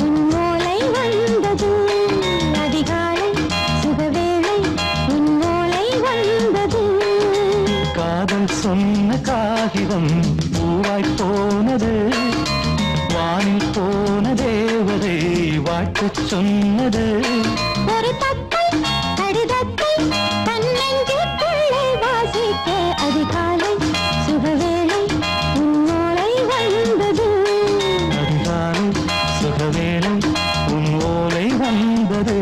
உன்னோலை வந்தது அதிகாலை சுகவேளை உன்னோலை வந்தது. காதல் சொன்ன காகிதம் பூவாய் போனது, வானில் போன தேவதை வாழ்த்துச் சொன்னது. ஒரு தத்தை கடிதத்தை தன்னெஞ்சுக்குள்ளே வாசிக்க அதிகாலை சுகவேளை உன்னோலை வந்தது. அதிகாலை சுகவேளை உன் ஓலை வந்தது.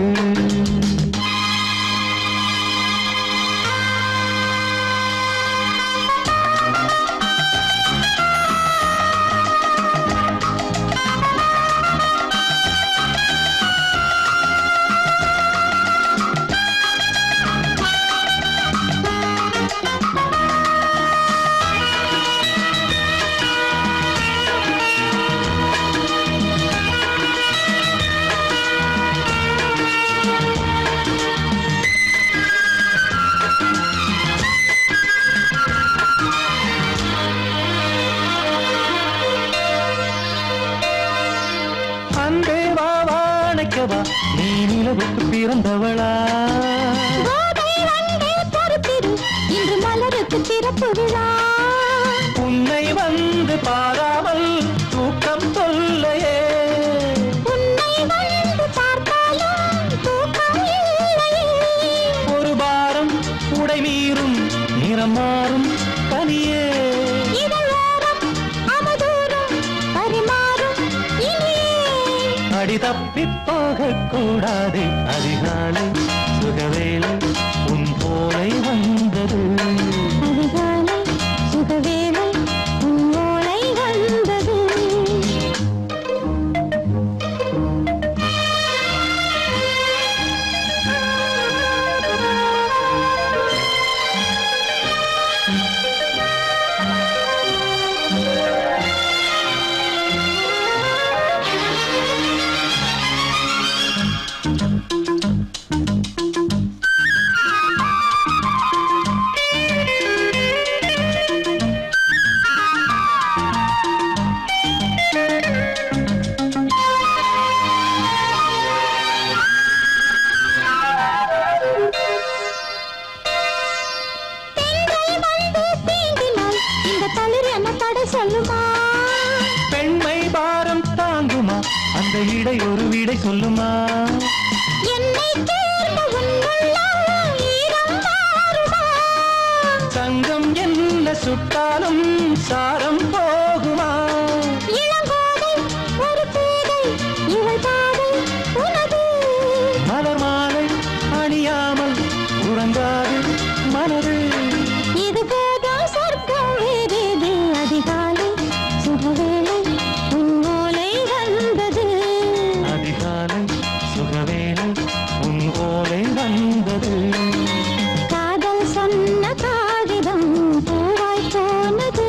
அன்பே வா வாழைக்கவா, நீ நிலவுக்கு பிறந்தவளா? கோதை வந்தே பொறுத்திரு, இன்று மலருக்கு திறப்பு விழா. உன்னை வந்து பாராமல் தூக்கம் தொல்லையே, உன்னை வந்து பார்த்தாலும் தூக்கம் இல்லையே. ஒரு பாரம் உடை மீறும் நிறம் மாறும் பனியே, இதழோரம் அமுதூரம் பரிமாறும் இனியே. அடி தப்பிப் போகக் கூடாது. அதிகாலை சுகவேளை உன் போலை வந்தது. அதிகாலை சுகவேளை உன்னோலை வந்தது. பெண்கள் வந்து தீண்டினால் இந்த தளிர் என்ன தடை சொல்லுமா? பெண்மை பாரம் தாங்குமா, அந்த இடை ஒரு விடை சொல்லுமா? என்னை தேர்ந்த உன் உள்ளம் ஈரம் மாறுமா? சங்கம் என்ன சுட்டாலும் சாரம் போகுமா? இளங்கோதை ஒரு பேதை இவள் பாதை உனது. மலர் மாலை அணியாமல் உறங்காது மனது. இது போதும் சொர்க்கம் வேறேது. அதிகாலை சுகவேளை உன்னோலை வந்தது. அதிகாலை சுகவேளை உன் ஓலை வந்தது. காதல் சொன்ன காகிதம் பூவாய் போனது,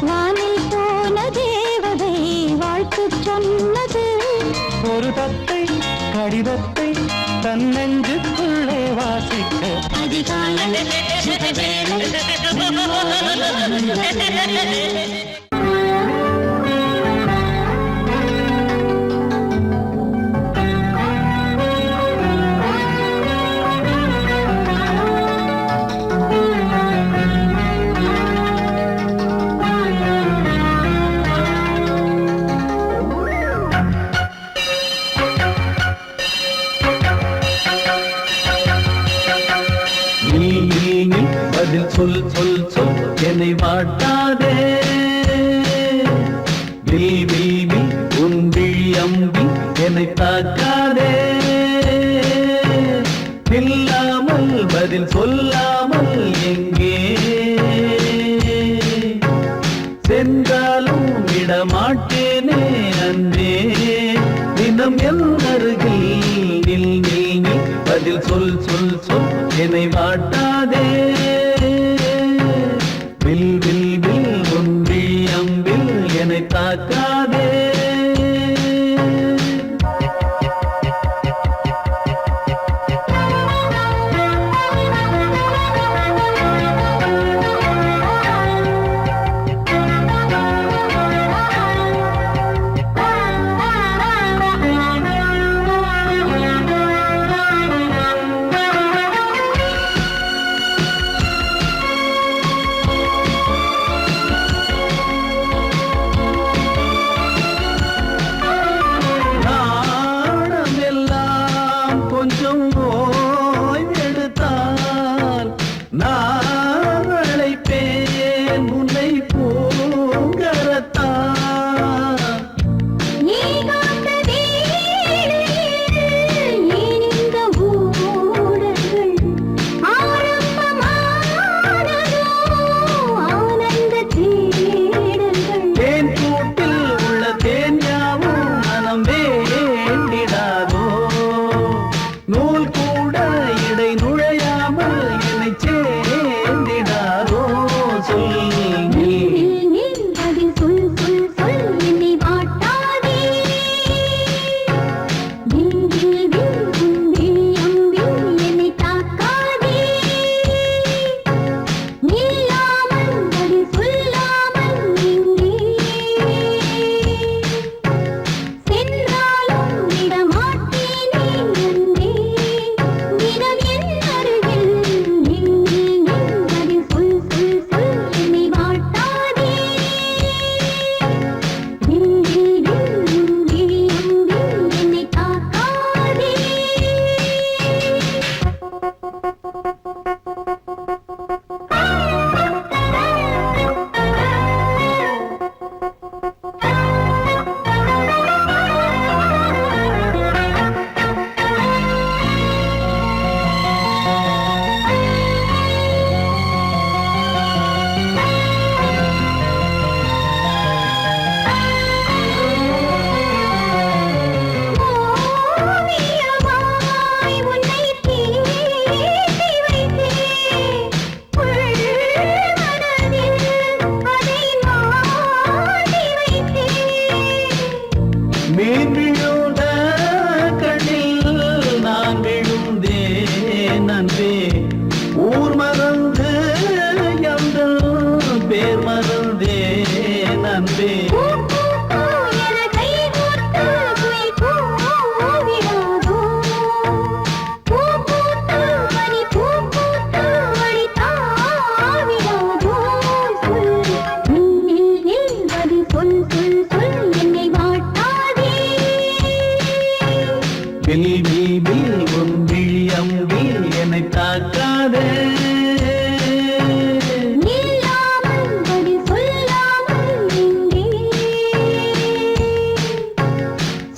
வானில் போன தேவதை வாழ்த்துச் சொன்னது. ஒரு தத்தை கடிதத்தை தன்னெஞ்சுக்குள்ளே வாசிக்க அதிகாலை சுகவேளை உன்னோலை வந்தது. பதில் சொல் சொல் சொல் என்னை வாட்டாதே. வில் வில் வில் உன் விழி அம்பி என்னை தாக்காதே. இல்லாமல் பதில் சொல்லாமல் எங்கே சென்றாலும் விடமாட்டேனே அன்றே. தினம் என் அருகில் நில் நில் நில் பதில் சொல் சொல் சொல் என்னை வாட்டாதே. வில் வில் வில் உன் விழி அம்பில் என்னை தாக்காதே. தேன் விழுந்த கண்ணில் நான் விழுந்தேன் அன்பே ஊர் மறந்து எந்த பேர் மறந்தேன் அன்பே பூ, பூ, பூ என கை கோர்த்து குயில் கூவிடாதோ. பூ பூத்து மணி பூ பூத்து மணி தாவிடாதோ. சொல் நில் நில் பதில் சொல் சொல் சொல் என்னை வாட்டாதே. வில் வில் வில் உன் விழி அம்பில் என்னை தாக்காதே நில்லாமல் பதில் சொல்லாமல் எங்கே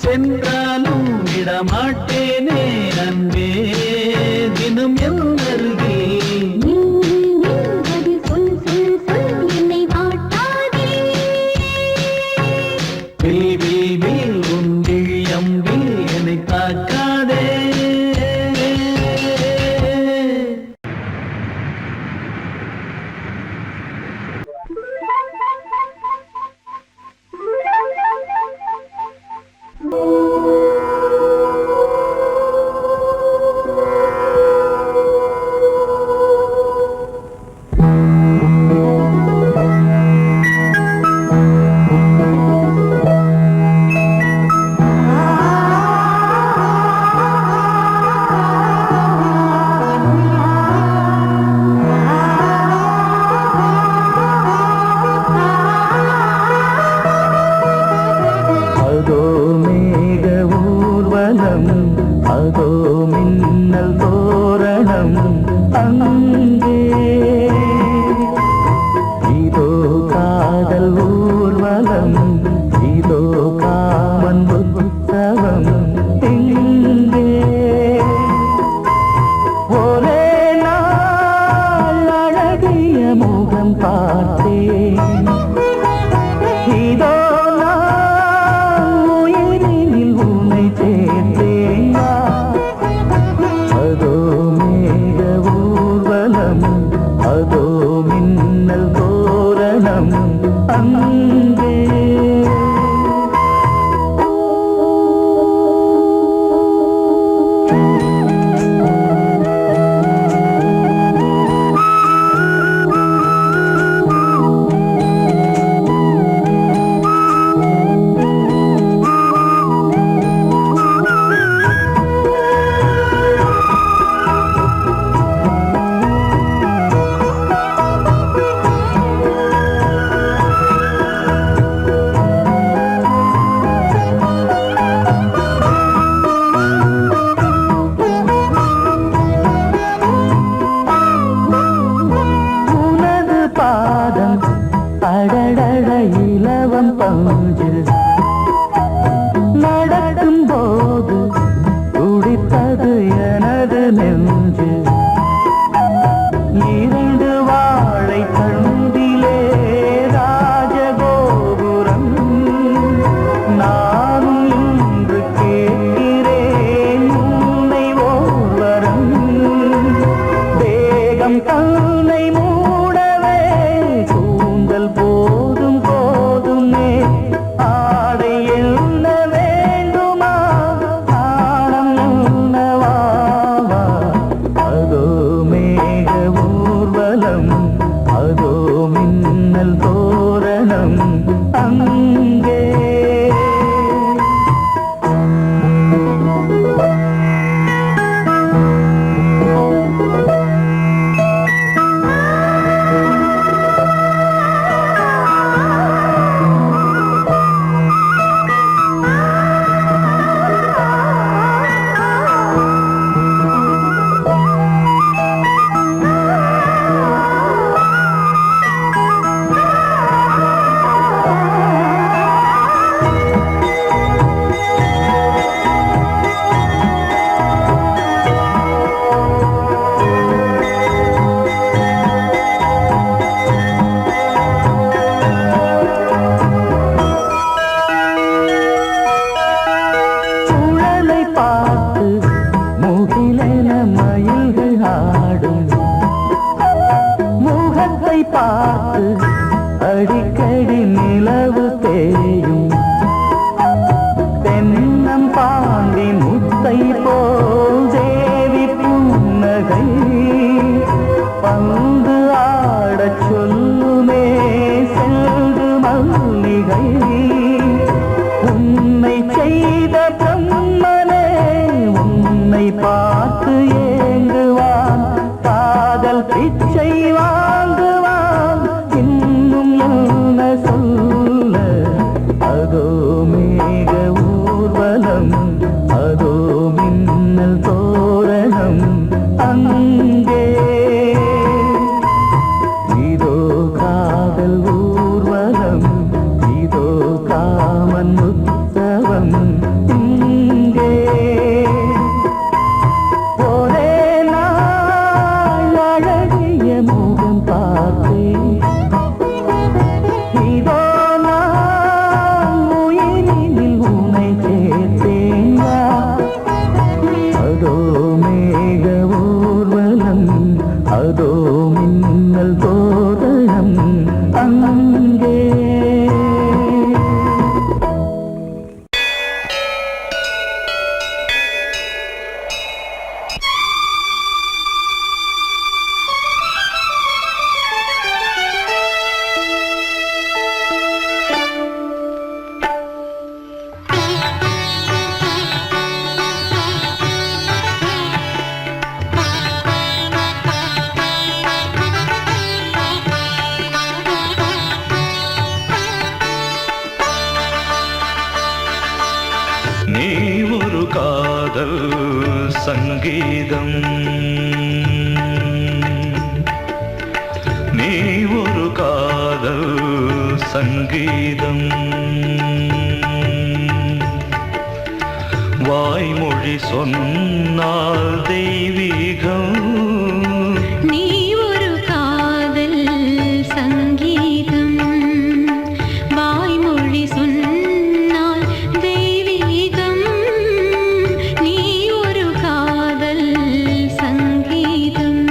சென்றாலும் விடமாட்டேனே அன்பே தினம் என் அருகில் நில் நில் பதில் சொல் சொல் சொல் என்னை வாட்டாதே. வில் வில் வில் உன் விழி அம்பில் என்னை தாக்காதே செய்த பொம்மனே உன்னை பார்த்து ஏங்குவான், காதல் பிச்சை வாங்குவான். இன்னும் என்ன சொல்ல, அதோ மேக ஊர்வலம், அதோ மின்னல் தோரணம் அங்கே. இதோ காதல் ஊர்வலம், இதோ காமன் உற்சவம் இங்கே. ஒரே நாள் அழகிய முகம் பார்த்தேன், இதோ நான் உயிரினில் உன்னை சேர்த்தேன். அதோ மேக ஊர்வலம், அதோ மின்னல் தோரணம் அங்கே. நீ ஒரு காதல் சங்கீதம், நீ ஒரு காதல் சங்கீதம். வாய்மொழி சொன்னால் தெய்வீகம். நீ ஒரு காதல் சங்கீதம், வாய்மொழி சொன்னால் தெய்வீகம். நீ ஒரு காதல் சங்கீதம்.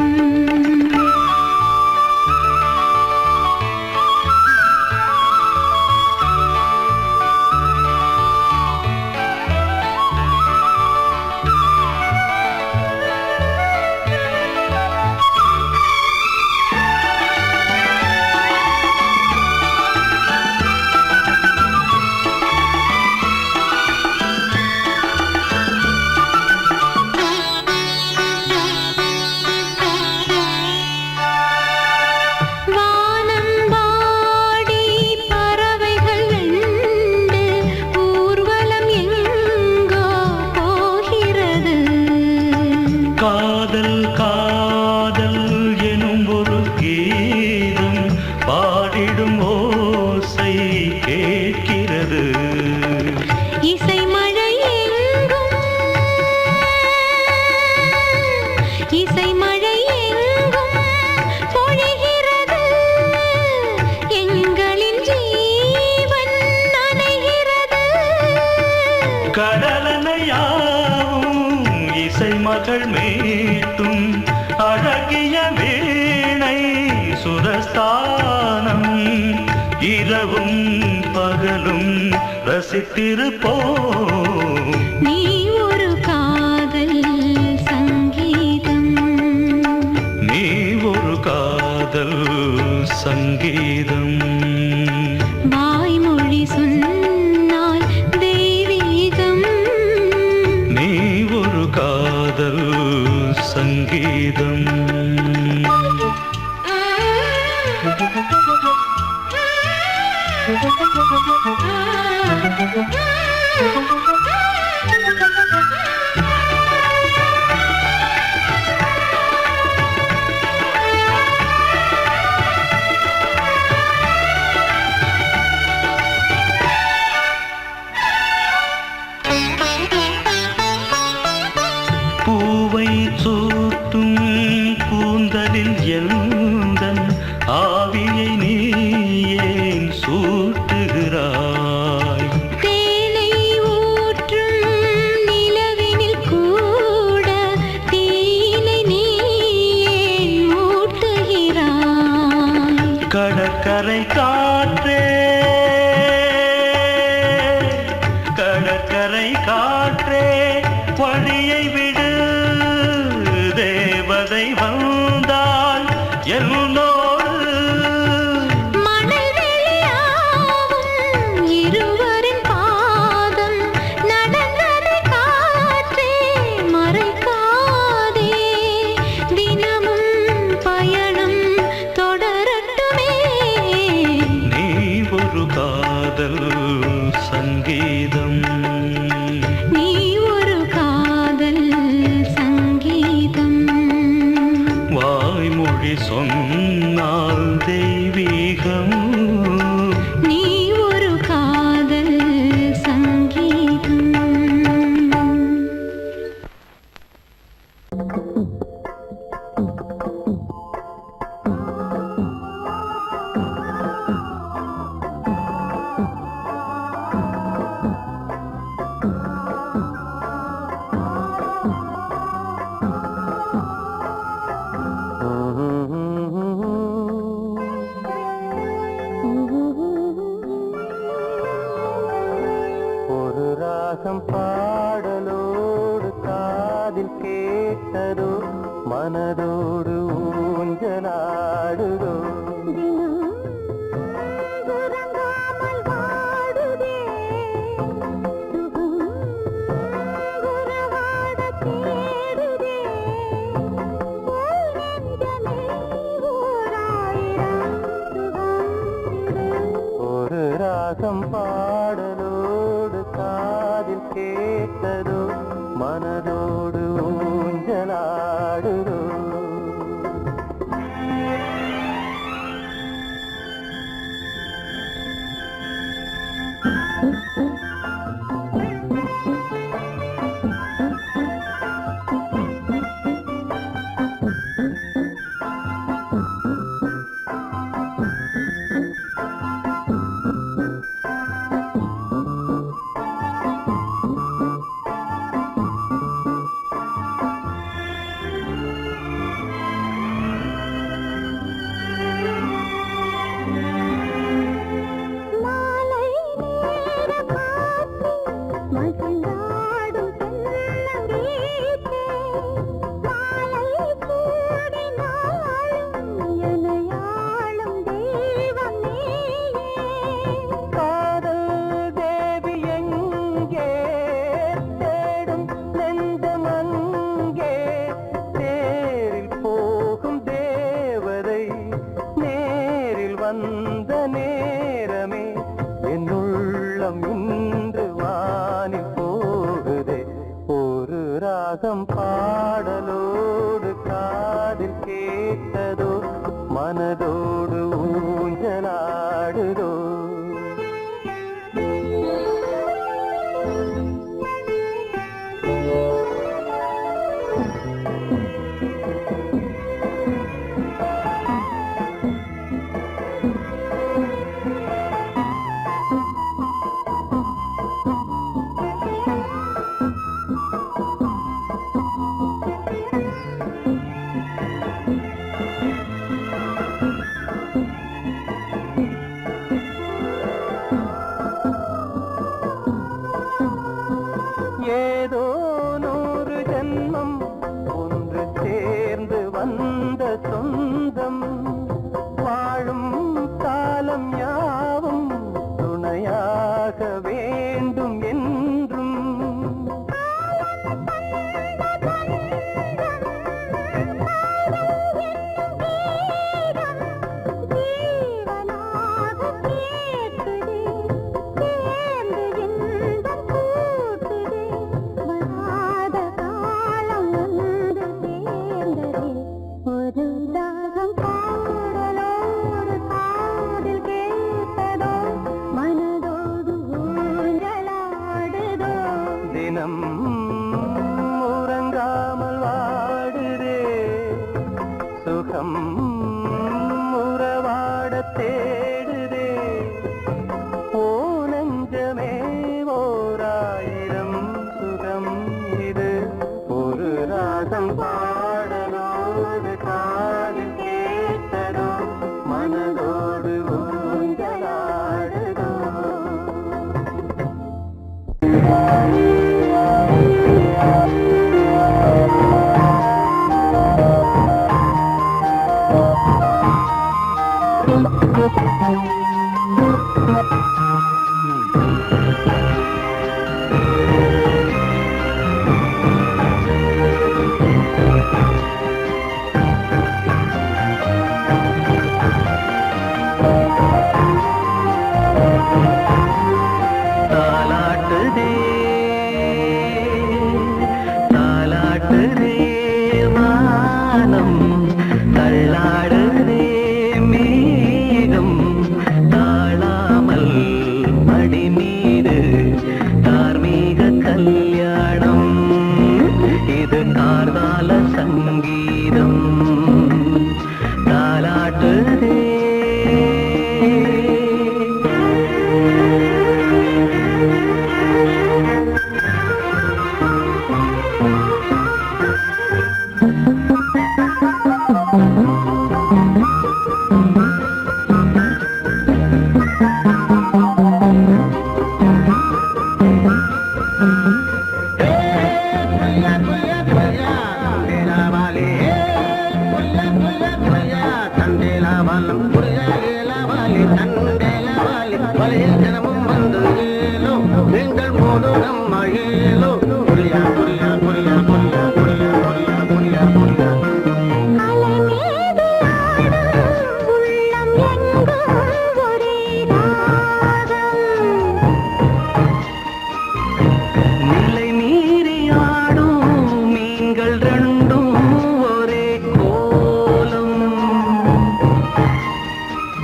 வானம்பாடி பறவைகள் வெண்டு ஊர்வலம் எங்கோ போகிறது. காதல் காதல் எனும் ஒரு கீதம் பாடிடும் ஓசை கேட்கிறது. இசை மழை எங்கும், இசை மழை எங்கும் பொழிகிறது. எங்களின் ஜீவன் நனைகிறது. கடலனையாவும் இசை மகள் மீட்டும் அழகிய வீணை சுரஸ்தானம். இரவும் பகலும் ரசித்திருப்போம். நீ ஒரு காதல் சங்கீதம், நீ ஒரு காதல் சங்கீதம். வாய்மொழி சொன்னால் தெய்வீகம். நீ ஒரு காதல் சங்கீதம். பூவை சூட்டும் கூந்தலில் எந்தன் ஆவியை நீ ஏன் சூட்டுகிறாய்? தேனை ஊற்றும் நிலவினில் கூட தீனை நீ ஏன் மூட்டுகிறாய்? கடற்கரை காற்றே, கடற்கரை காற்றே வழியை விடு. தேவதை வந்தால் என்னோடு மணல் வெளியாகும் இருவரின் பாதம் நடந்த ஒரு ராகம் பாடலோடு காதில் கேட்டதோ மனதோடு ஊஞ்சலாடுதோ உறங்காமல் வாடுதே சுகம் உறவாட தேடுதே நெஞ்சமே ஓராயிரம் சுகம் ஒரு ராகம் பாடலோடு காதில் கேட்டதோ மனதோடு ஊஞ்சலாடுதோ மாலை நேர காற்று மகிழ்ந்தாடும் தென்னங்கீற்றே மாலை சூடினாலும் எனையாளும் தெய்வம் நீயே காதல் தேவி எங்கே தேடும் நெஞ்சம் அங்கே தேரில் போகும் தேவதை நேரில் வந்த நேரமே என் உள்ளம் இன்று வானில் போகுதே ஒரு ராகம் பாடலோடு காதில் கேட்டதோ மனதோடு ஊஞ்சலாடுதோ ஏதோ 100 ஜென்மம் ஒன்று சேர்ந்து வந்த சொந்தம் வாழும் காலம் யாவும் துணையாக வேண்டும் என்றும் ஜீவனாக கேட்குதே சேர்ந்து இன்பம் கூட்டுதே வராத காலம் வந்து சேர்ந்ததே ஒரு தாகம் பாடலோடு காதில் கேட்டதோ மனதோடு ஊஞ்சலாடுதோ தினம் உறங்காமல் வாடுதே சுகம் உறவாட தேடுதே ஓ நெஞ்சமே ஓராயிரம் சுகம் இது ஒரு ராகம் பாடலோடு காதில் கேட்டதோ மனதோடு ஊஞ்சலாடுதோ அலைமேது ஆடும் உள்ளம் எங்கும் ஒரே ராகம். நிலை மீறி ஆடும் மீன்கள் ரெண்டும் ஒரே கோலம்.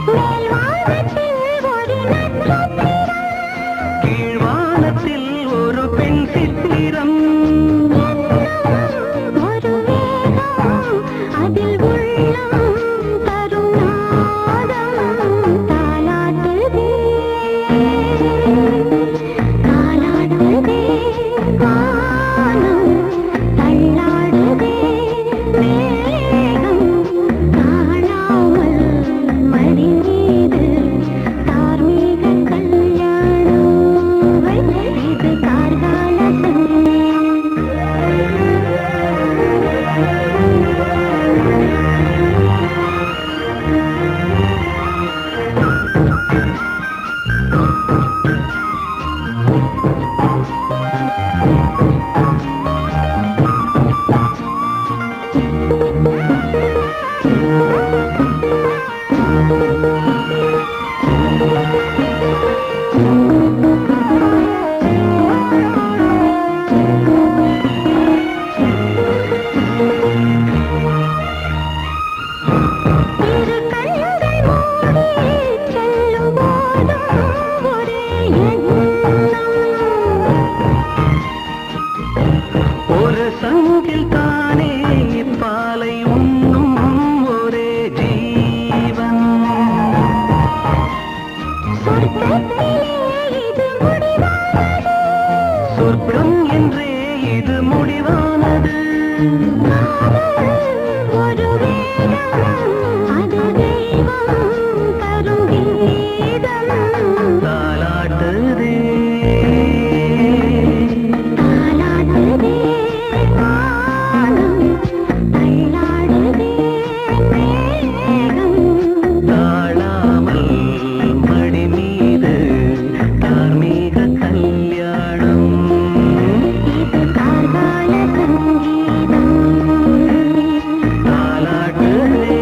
மேல் வானத்தில் ஒரு நட்சத்திரம், கீழ்வானத்தில் ஒரு பெண் சித்திரம். ஒரு வேகம் அதில் உள்ளம் தரும் நாதம். தாலாட்டுதே தாலாட்டுதே வானம், தள்ளாடுதே மேகம். காணாமல் மடி மீது தார்மீக கல்யாணம். இது கார்கால சங்கீதம். இரு கண்கள் மூடி செல்லும் போதும் ஒரே எண்ணம். ஒரு சங்கில் தானே பாலை உண்ணும் ஒரே ஜீவன். சொர்க்கத்திலே இது முடிவானது. சொர்க்கம் என்றே இது முடிவானது. ஒரு வேகம் அது தெய்வம் தரும் கீதம். தாலாட்டுதே தாலாட்டுதே வானம், தள்ளாடுதே மேகம். தாழாமல் மடி மீது தார்மீக கல்யாணம். இது கார்கால சங்கீதம். தாலாட்டுதே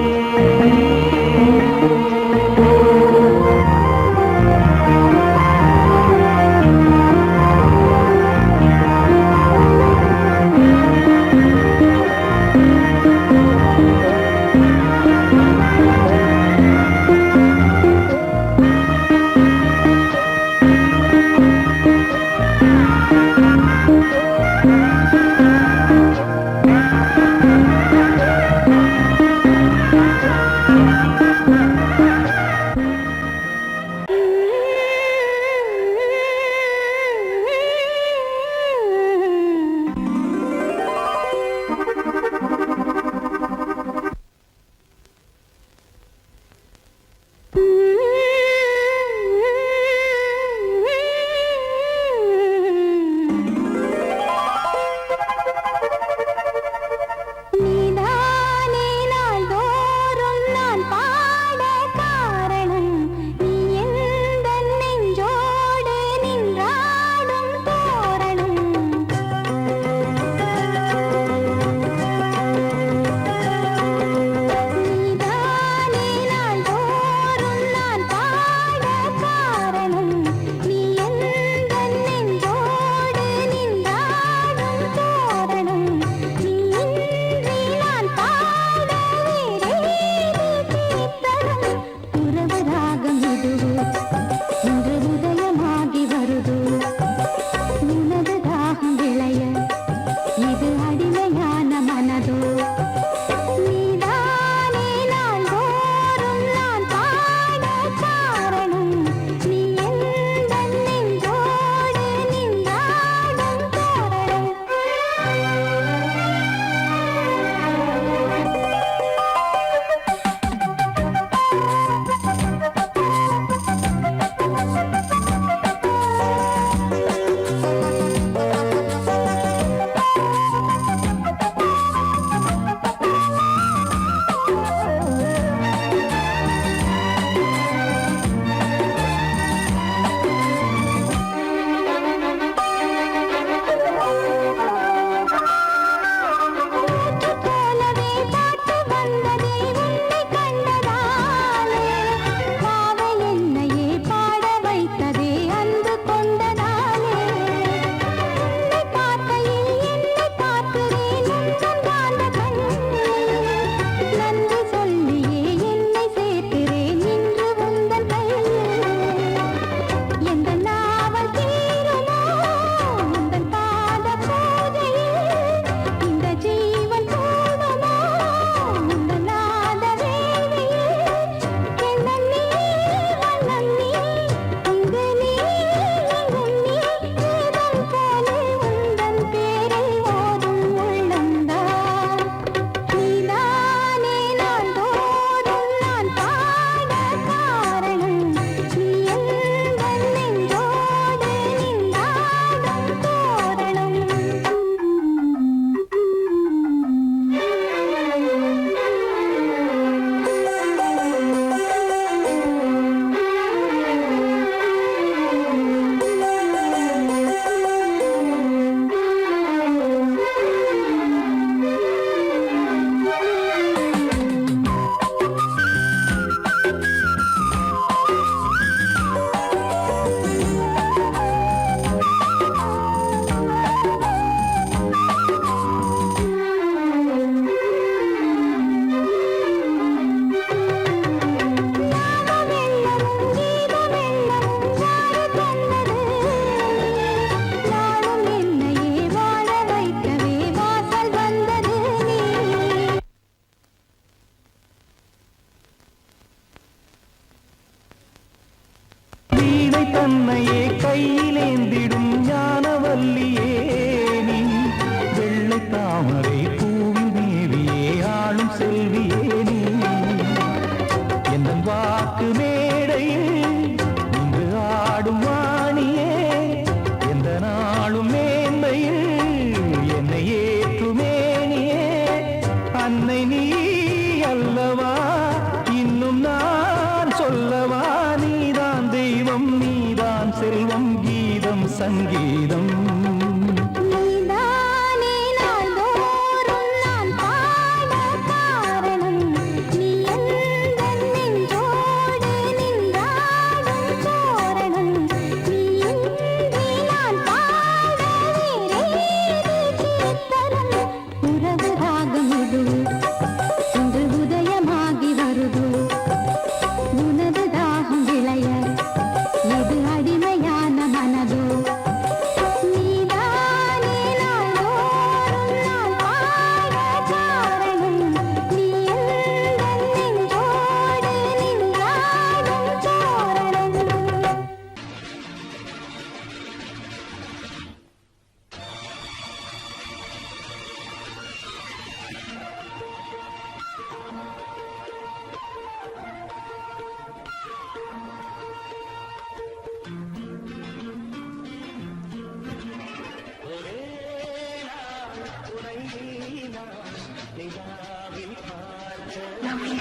நிலாவில் பார்த்தது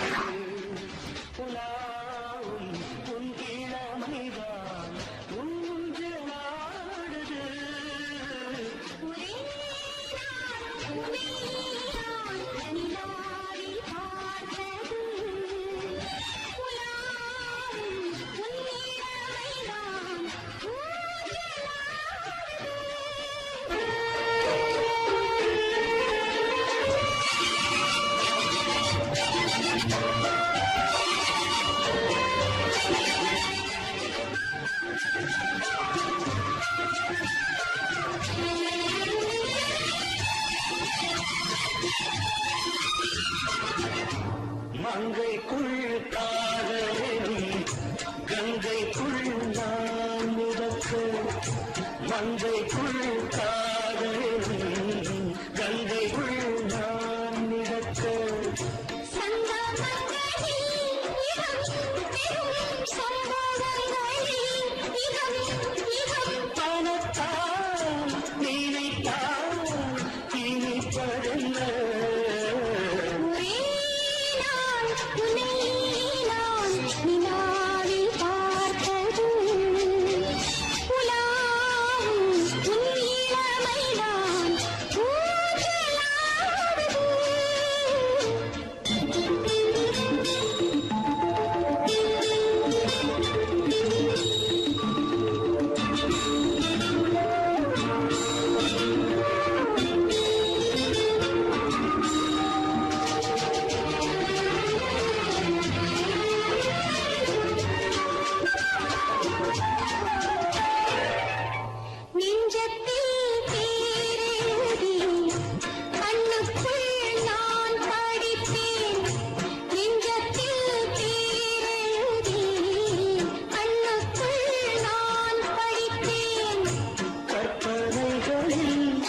புலாவும் உன் இளமைதான் ஊஞ்சலாடுது ஒரே நாள் உன்னை நான் நிலாவில் பார்த்தது உலாவும் உன் இளமைதான் மங்கைக்குள் காதலும் கங்கைக்குள் நான் மிதக்க மங்கைக்குள் காதலும் கங்கைக்குள் நான் மிதக்க பணத்தால் நினைத்தால் இனிப்பதென்ன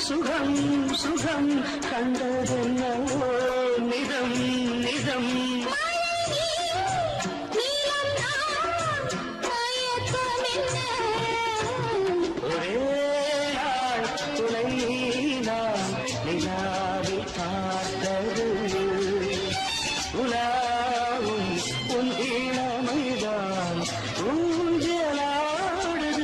சுகம் சுகம் கண்டதென்னவோ நிதம் நிதம் ஒரே நாள் துணை நான் நிலாவில் பார்த்தது உலாவும் உன் இளமைதான் ஊஞ்சலாடுது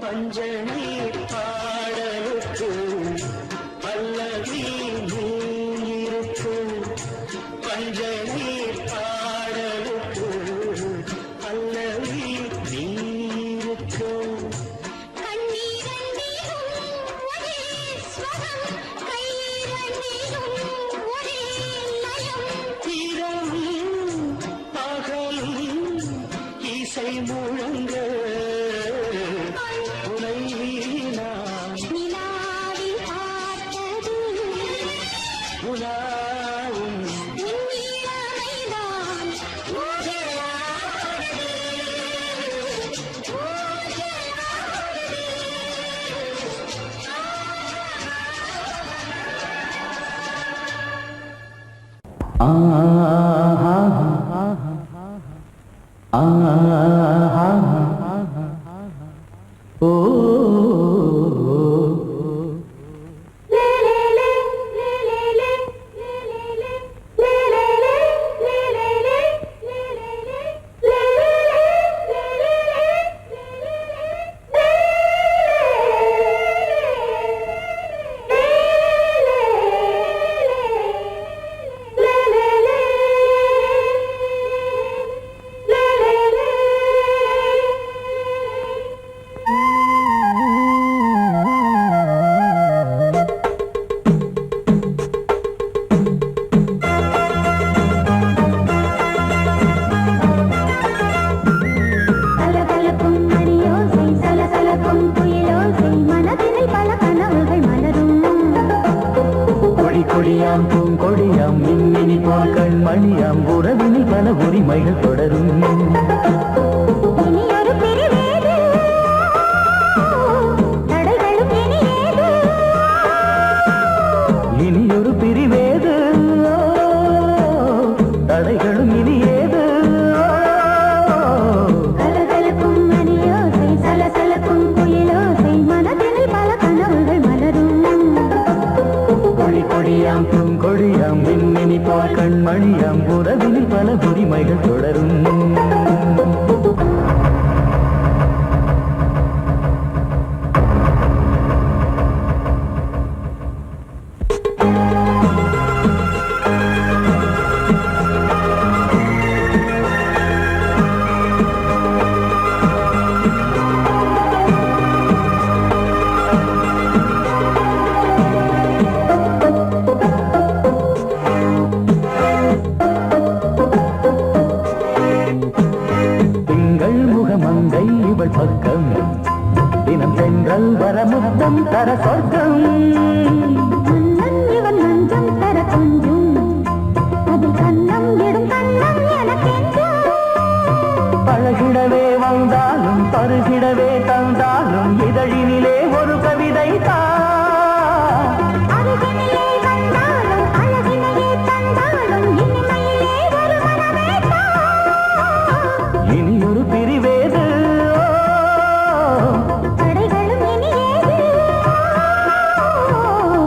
பஞ்சனை பாடலுக்கு பல்லவி நீருக்கு பஞ்சனை பாடலுக்கு பல்லவி நீருக்கு இரவும் பகலும் இசை முழங்க உனை நான் உலாவும் la la la இவள் பக்கம் தினம் சென்றல் வர முத்தம் தர சொர்க்கம் மன்னன் இவன் நஞ்சம் தர கொஞ்சும் அதில் கண்ணம் இடும் கண்ணம் எனக்கென்றும் பழகிடவே வந்தாலும் பருகிடவே தந்தாலும் இதழினிலே ஒரு கவிதை அருகினிலே வந்தாலும் அழகினையே தந்தாலும் இனிமையிலே ஒரு மனமே இனி ஒரு பிரிவேது தடைகளும் இனியேது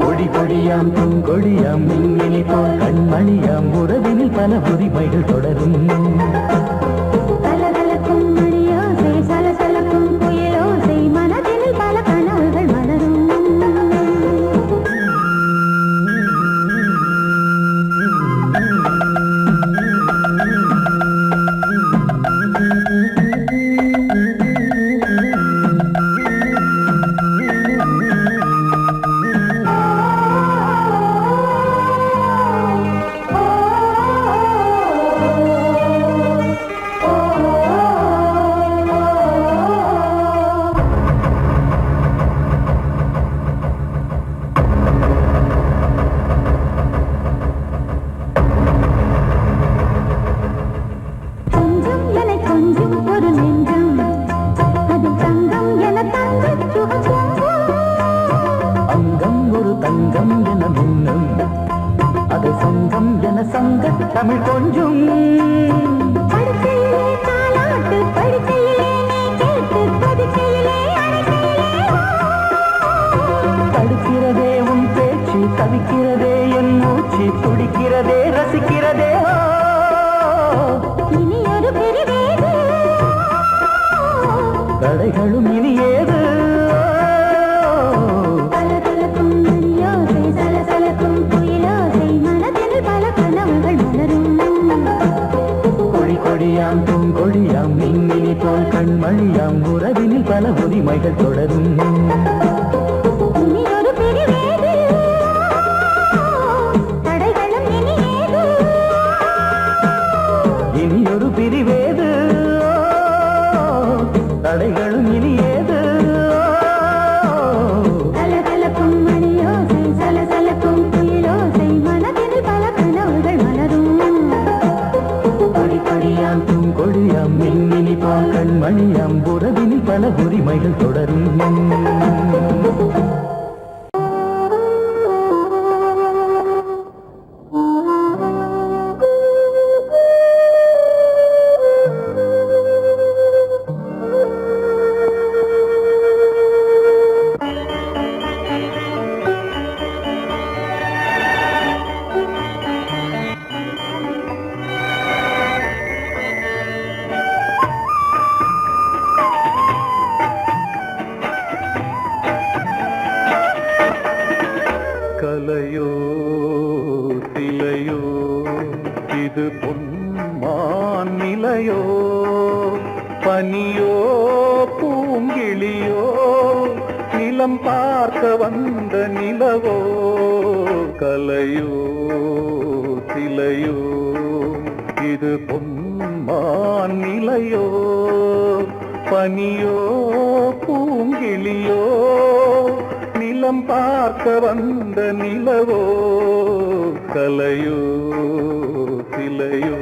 கொடி கொடியாம் பூங்கொடியாம் மின்மினி போல் கண்மணியாம் உறவினில் பல உரிமைகள் தொடரும் கலகலக்கும் மணியோசை சலசலக்கும் புயலோசை மனதினில் பல கனவுகள் மலரும் கொஞ்சம் என கொஞ்சம் ஒரு நெஞ்சம் அதில் தங்கம் என தங்க சுகம் அங்கம் ஒரு தங்கம் என மின்னும் அது சங்கம் என சங்க தமிழ் கொஞ்சம் படுக்கையிலே தாலாட்டு படுக்கையிலே நீ கேட்டு படுக்கையிலே தடுக்கிறதே உன் பேச்சு தவிக்கிறதே என் மூச்சு துடிக்கிறதே ரசிக்கிறதே இனி ஒரு பிரிவேது தடைகளும் இனி ஏது கலகலக்கும் மணியோசை சலசலக்கும் புயலோசை மனதில் பல கனவுகள் மலரும் கொடி கொடியாம் பூங்கொடியாம் மின்மினி போல் கண்மணியாம் உறவினில் பல உரிமைகள் தொடரும் இனி ஒரு பிரிவேது தடைகளும் இனியேது இனி ஒரு பிரிவேது தடைகளும் இனி ஏது கலகலக்கும் மணியோசை சலசலக்கும் புயலோசை மனதில் பல கனவுகள் மலரும் கொடி கொடியாம் பூங்கொடியாம் மின்மினி போல் கண்மணியாம் உறவினில் பல உரிமைகள் தொடரும் கலையோ சிலையோ இது பொன்மான் நிலையோ பனியோ பூங்கிளியோ நிலம் பார்க்க வந்த நிலவோ கலையோ சிலையோ இது பொன்மான் நிலையோ பனியோ பூங்கிளியோ நிலம் பார்க்க வந்த நிலவோ கலையோ சிலையோ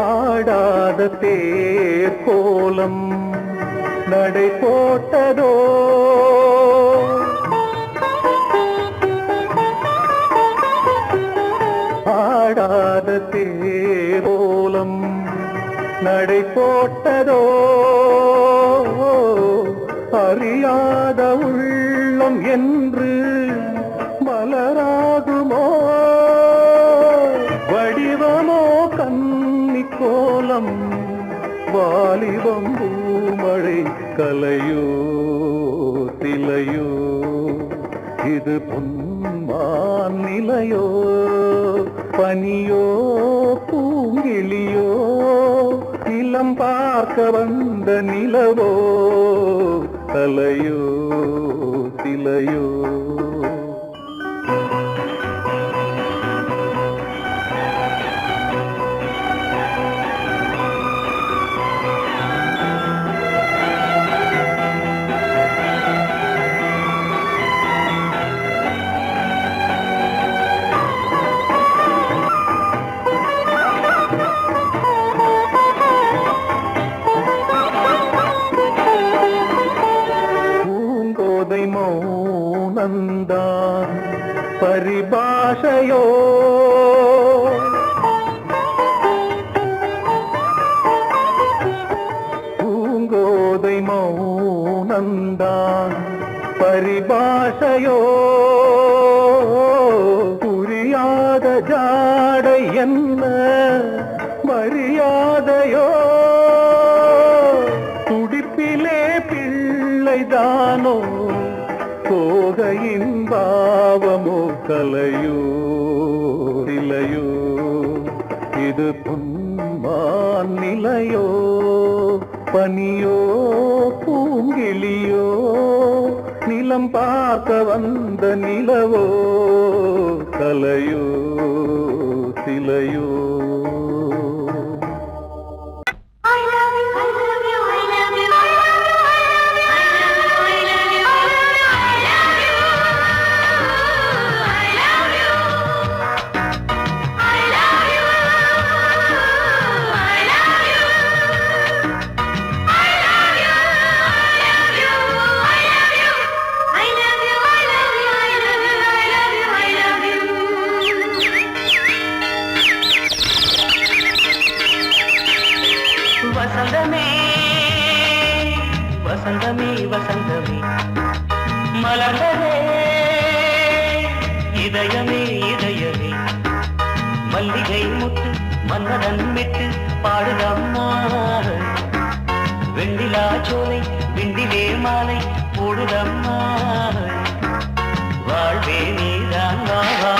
ஆடாத தேர் கோலம் நடை போட்டதோ ஆடாத தேர் கோலம் நடை போட்டதோ அறியாத உள்ளம் என்று மலராகுமோ வடிவமோ கன்னி கோலம் வாலிபம் பூ மழை கலையோ திலையோ இது பொன்மான் நிலையோ பனியோ பூங்கிளியோ நிலம் பார்க்க வந்த நிலவோ கலையோ திலையோ மௌனந்தான் பரிபாஷையோ பூங்கோதை மௌனந்தான் பரிபாஷையோ புரியாத ஜாடை என்ன மரியாதையோ துடிப்பிலே பிள்ளைதானோ கோகையின் பாவமோ கலையோ இலையோ இது பொன்மான் நிலையோ பனியோ பூங்கிளியோ நிலம் பார்க்க வந்த நிலவோ கலையோ சிலையோ வசந்தமே வசந்தமே வசந்தமே மலர்ந்ததே இதயமே இதயமே மல்லிகை முட்டு மன்னதன் மெட்டு பாடுதம்மா வெண்ணிலா சோலை விண்டிலே மாலை போடுதம்மா வாழ்வே நீதான் வா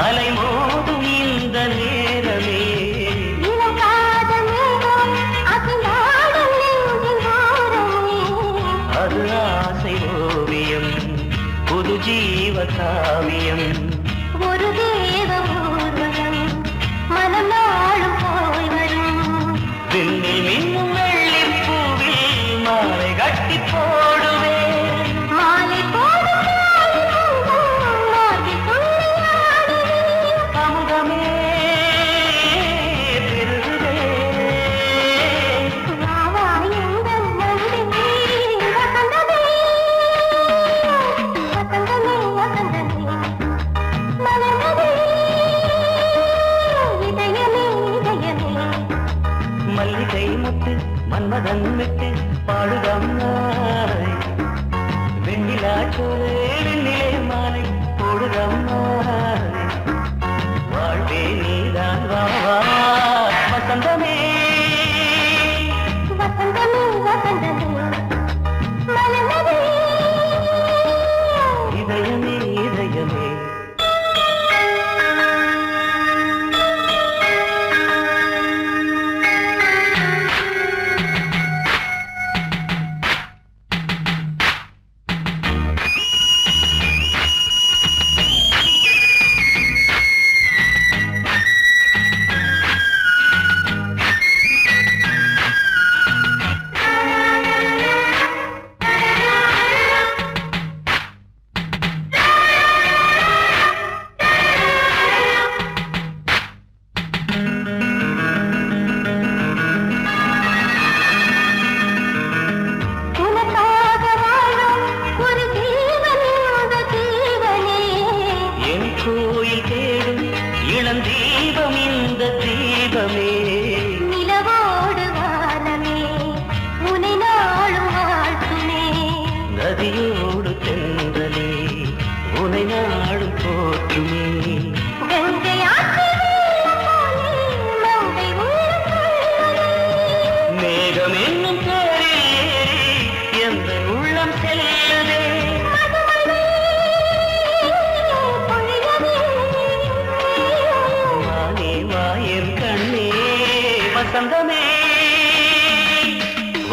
அலைமோதும் இந்த நேரமே அது ஆசை ஓவியம் புது ஜீவ காவியம் ஒரு தேவ ஊர்வலம் மனம் நாளும் போய் வரும் விண்ணில் மின்னும் வெள்ளி பூவில் மாலை கட்டி போடுவேன் மாலை போடும் மல்லிகை முட்டு மன்மதன் விட்டு பாடுதம்மாய் வெண்ணிலா சோலை வெண்ணிலே மாலை போடுதம்மாய் வாழ்வே நீதான் வா வசந்தமே வசந்தமே வசந்தமே மலர்ந்ததே இதயமே இதயமே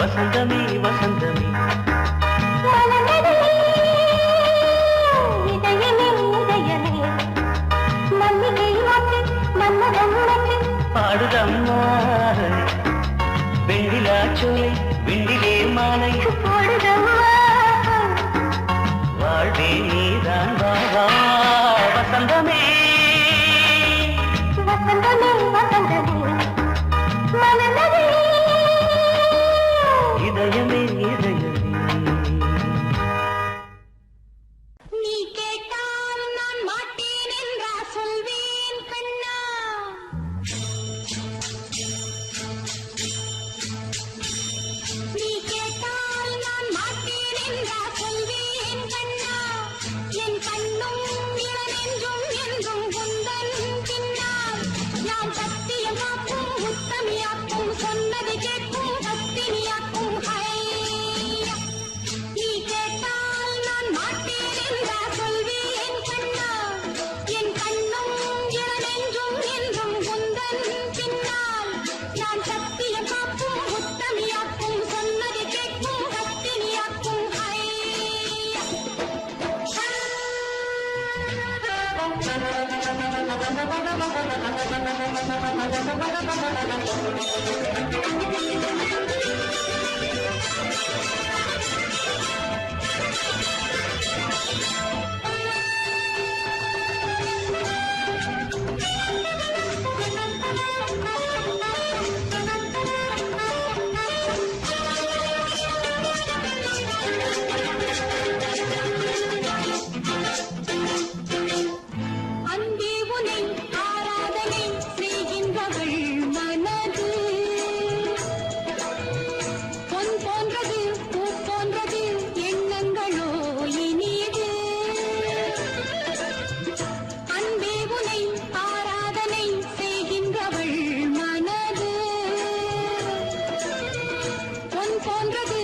வசந்தமே வசந்தமே மலர்ந்ததே இதயமே இதயமே மல்லிகை மொட்டு மன்மதன் மொட்டு பாடுதம்மா வெண்ணிலா சோலை வெண்ணிலே மாலை போடுதம்மா வாழ்வே நீதான் வா வசந்தமே வசந்தமே வசந்தமே மலர்ந்ததே இதயமே இதயமே நீ கேட்டால் நான் மாட்டேன் என்றா சொல்வேன் கண்ணா நீ கேட்டால் நான் மாட்டேன் என்றா சொல்வேன் கண்ணா என் கண்ணும் இளநெஞ்சும் என்றும் குந்தன் பின்னால் நான் சத்தியமாக்கும் உத்தமியாக்கும் சொன்னது கேட்கும் பத்தினியாக்கும் ஹையா நீ கேட்டால் நான் மாட்டேன் என்றா சொல்வேன் கண்ணா என் கண்ணும் இளநெஞ்சும் என்றும் குந்தன் பின்னால் நான் சத்தியம் காக்கும் உத்தமியாக்கும் சொன்னது கேட்கும் பத்தினியாக்கும் ஹையா அன்பே உனை ஆராதனை செய்கின்றவள் மனது பொன் போன்றது பூ போன்றது எண்ணங்களோ இனிது அன்பே உனை ஆராதனை செய்கின்றவள் மனது பொன் போன்றது